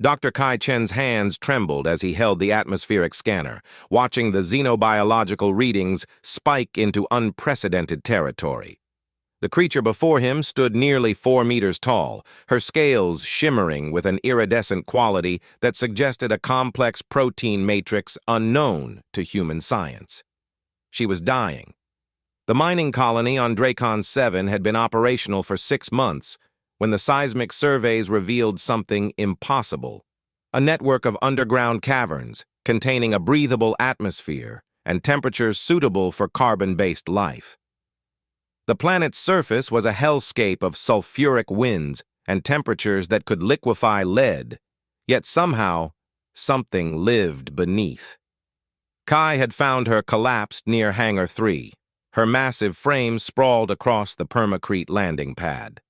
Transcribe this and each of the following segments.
Dr. Kai Chen's hands trembled as he held the atmospheric scanner, watching the xenobiological readings spike into unprecedented territory. The creature before him stood nearly 4 meters tall, her scales shimmering with an iridescent quality that suggested a complex protein matrix unknown to human science. She was dying. The mining colony on Dracon 7 had been operational for 6 months when the seismic surveys revealed something impossible: a network of underground caverns containing a breathable atmosphere and temperatures suitable for carbon-based life. The planet's surface was a hellscape of sulfuric winds and temperatures that could liquefy lead, yet somehow something lived beneath. Kai had found her collapsed near Hangar 3, her massive frame sprawled across the permacrete landing pad.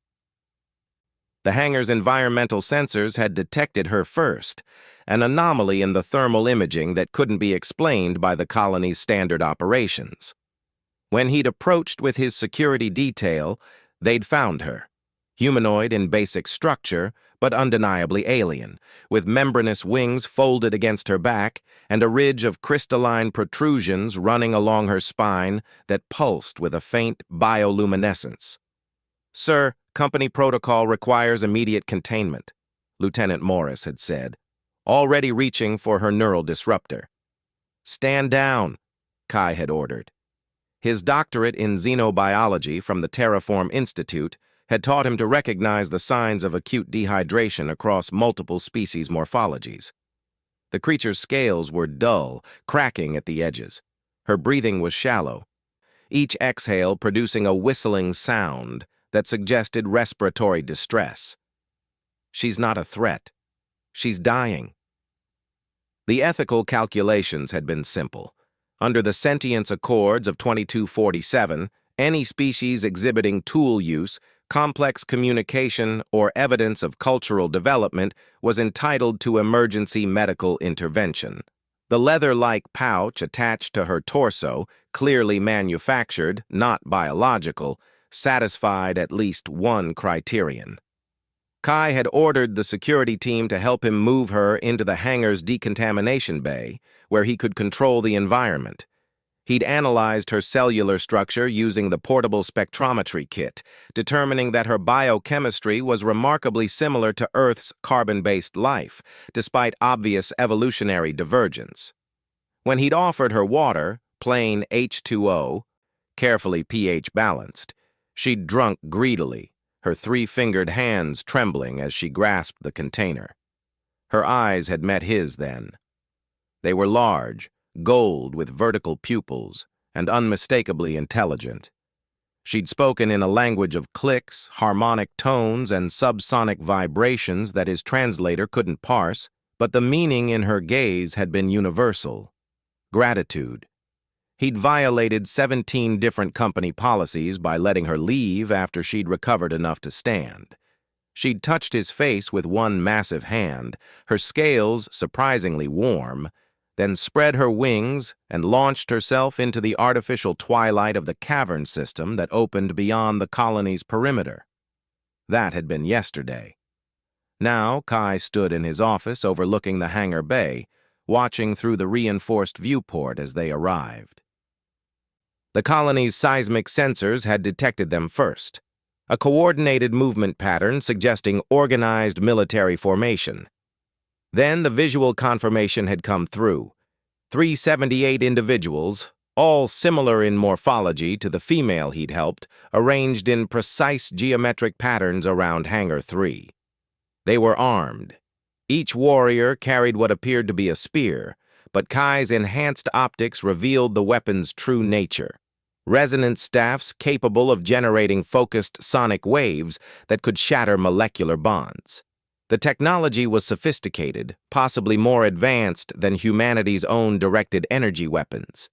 The hangar's environmental sensors had detected her first, an anomaly in the thermal imaging that couldn't be explained by the colony's standard operations. When he'd approached with his security detail, they'd found her. Humanoid in basic structure, but undeniably alien, with membranous wings folded against her back and a ridge of crystalline protrusions running along her spine that pulsed with a faint bioluminescence. "Sir, company protocol requires immediate containment," Lieutenant Morris had said, already reaching for her neural disruptor. "Stand down," Kai had ordered. His doctorate in xenobiology from the Terraform Institute had taught him to recognize the signs of acute dehydration across multiple species morphologies. The creature's scales were dull, cracking at the edges. Her breathing was shallow, each exhale producing a whistling sound that suggested respiratory distress. She's not a threat. She's dying. The ethical calculations had been simple. Under the sentience accords of 2247, any species exhibiting tool use, complex communication, or evidence of cultural development was entitled to emergency medical intervention. The leather-like pouch attached to her torso, clearly manufactured, not biological, satisfied at least one criterion. Kai had ordered the security team to help him move her into the hangar's decontamination bay, where he could control the environment. He'd analyzed her cellular structure using the portable spectrometry kit, determining that her biochemistry was remarkably similar to Earth's carbon-based life, despite obvious evolutionary divergence. When he'd offered her water, plain H2O, carefully pH-balanced, she'd drunk greedily, her 3-fingered hands trembling as she grasped the container. Her eyes had met his then. They were large, gold with vertical pupils, and unmistakably intelligent. She'd spoken in a language of clicks, harmonic tones, and subsonic vibrations that his translator couldn't parse, but the meaning in her gaze had been universal: gratitude. He'd violated 17 different company policies by letting her leave after she'd recovered enough to stand. She'd touched his face with one massive hand, her scales surprisingly warm, then spread her wings and launched herself into the artificial twilight of the cavern system that opened beyond the colony's perimeter. That had been yesterday. Now Kai stood in his office overlooking the hangar bay, watching through the reinforced viewport as they arrived. The colony's seismic sensors had detected them first, a coordinated movement pattern suggesting organized military formation. Then the visual confirmation had come through. 378 individuals, all similar in morphology to the female he'd helped, arranged in precise geometric patterns around Hangar 3. They were armed. Each warrior carried what appeared to be a spear, but Kai's enhanced optics revealed the weapon's true nature: resonance staffs capable of generating focused sonic waves that could shatter molecular bonds. The technology was sophisticated, possibly more advanced than humanity's own directed energy weapons.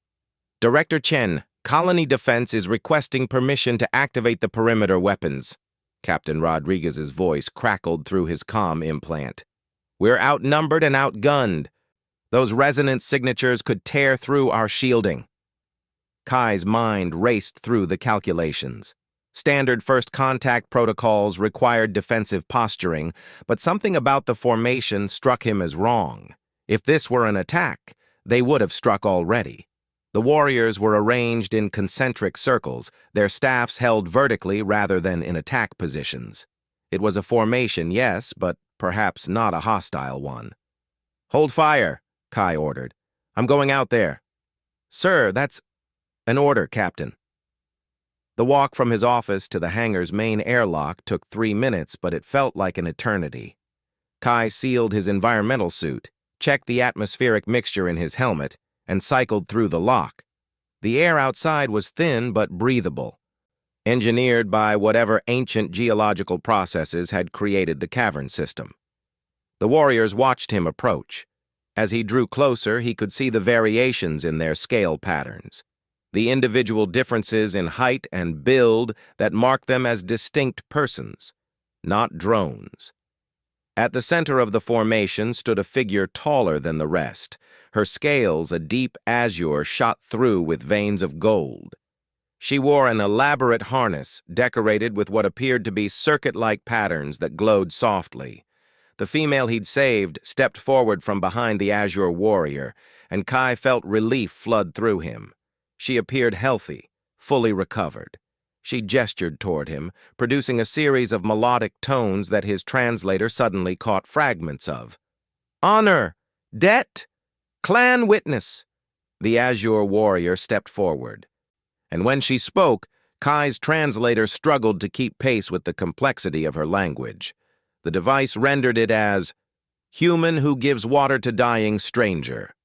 "Director Chen, Colony Defense is requesting permission to activate the perimeter weapons." Captain Rodriguez's voice crackled through his comm implant. "We're outnumbered and outgunned. Those resonance signatures could tear through our shielding." Kai's mind raced through the calculations. Standard first contact protocols required defensive posturing, but something about the formation struck him as wrong. If this were an attack, they would have struck already. The warriors were arranged in concentric circles, their staffs held vertically rather than in attack positions. It was a formation, yes, but perhaps not a hostile one. "Hold fire," Kai ordered. "I'm going out there." "Sir, that's an order, Captain." The walk from his office to the hangar's main airlock took 3 minutes, but it felt like an eternity. Kai sealed his environmental suit, checked the atmospheric mixture in his helmet, and cycled through the lock. The air outside was thin but breathable, engineered by whatever ancient geological processes had created the cavern system. The warriors watched him approach. As he drew closer, he could see the variations in their scale patterns, the individual differences in height and build that marked them as distinct persons, not drones. At the center of the formation stood a figure taller than the rest, her scales a deep azure shot through with veins of gold. She wore an elaborate harness decorated with what appeared to be circuit-like patterns that glowed softly. The female he'd saved stepped forward from behind the azure warrior, and Kai felt relief flood through him. She appeared healthy, fully recovered. She gestured toward him, producing a series of melodic tones that his translator suddenly caught fragments of. "Honor! Debt! Clan witness!" The azure warrior stepped forward. And when she spoke, Kai's translator struggled to keep pace with the complexity of her language. The device rendered it as, "Human who gives water to dying stranger.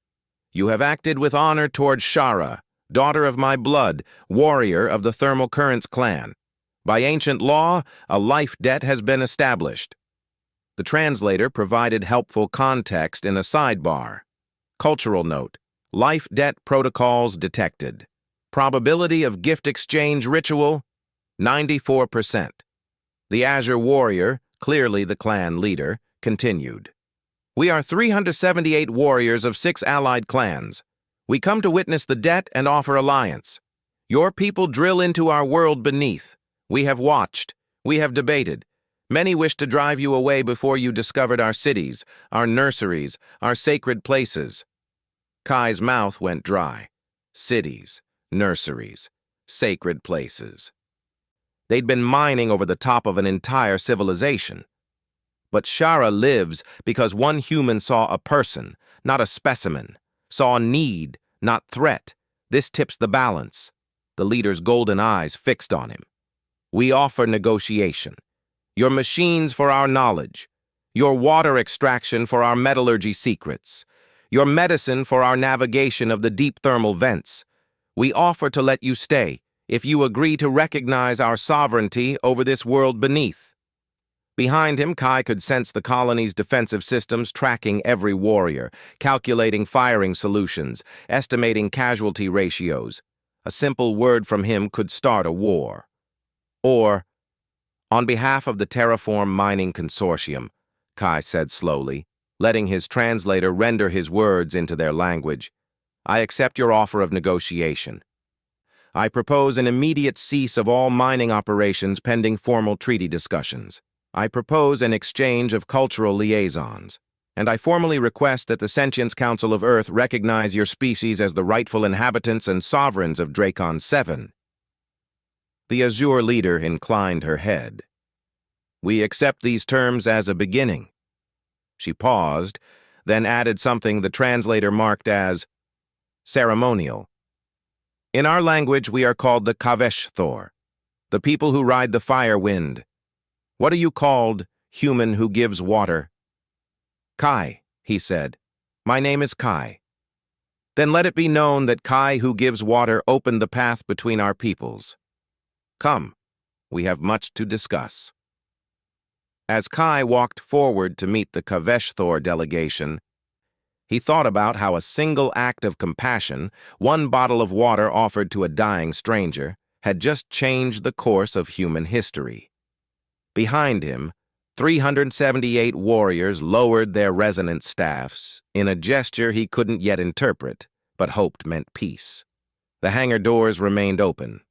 You have acted with honor toward Shara, daughter of my blood, warrior of the Thermal Currents clan. By ancient law, a life debt has been established." The translator provided helpful context in a sidebar. Cultural note: life debt protocols detected. Probability of gift exchange ritual: 94%. The Azure Warrior, clearly the clan leader, continued. "We are 378 warriors of 6 allied clans. We come to witness the debt and offer alliance. Your people drill into our world beneath. We have watched. We have debated. Many wish to drive you away before you discovered our cities, our nurseries, our sacred places." Kai's mouth went dry. Cities, nurseries, sacred places. They'd been mining over the top of an entire civilization. But Shara lives because one human saw a person, not a specimen, saw need, not threat. This tips the balance. The leader's golden eyes fixed on him. "We offer negotiation. Your machines for our knowledge. Your water extraction for our metallurgy secrets. Your medicine for our navigation of the deep thermal vents. We offer to let you stay if you agree to recognize our sovereignty over this world beneath." Behind him, Kai could sense the colony's defensive systems tracking every warrior, calculating firing solutions, estimating casualty ratios. A simple word from him could start a war. Or, "On behalf of the Terraform Mining Consortium," Kai said slowly, letting his translator render his words into their language, "I accept your offer of negotiation. I propose an immediate cease of all mining operations pending formal treaty discussions. I propose an exchange of cultural liaisons, and I formally request that the Sentience Council of Earth recognize your species as the rightful inhabitants and sovereigns of Dracon 7. The Azure leader inclined her head. "We accept these terms as a beginning." She paused, then added something the translator marked as ceremonial. "In our language, we are called the Kavesh Thor, the people who ride the fire wind. What are you called, human who gives water?" "Kai," he said. "My name is Kai." "Then let it be known that Kai who gives water opened the path between our peoples. Come, we have much to discuss." As Kai walked forward to meet the Kavesh Thor delegation, he thought about how a single act of compassion, one bottle of water offered to a dying stranger, had just changed the course of human history. Behind him, 378 warriors lowered their resonant staffs in a gesture he couldn't yet interpret, but hoped meant peace. The hangar doors remained open.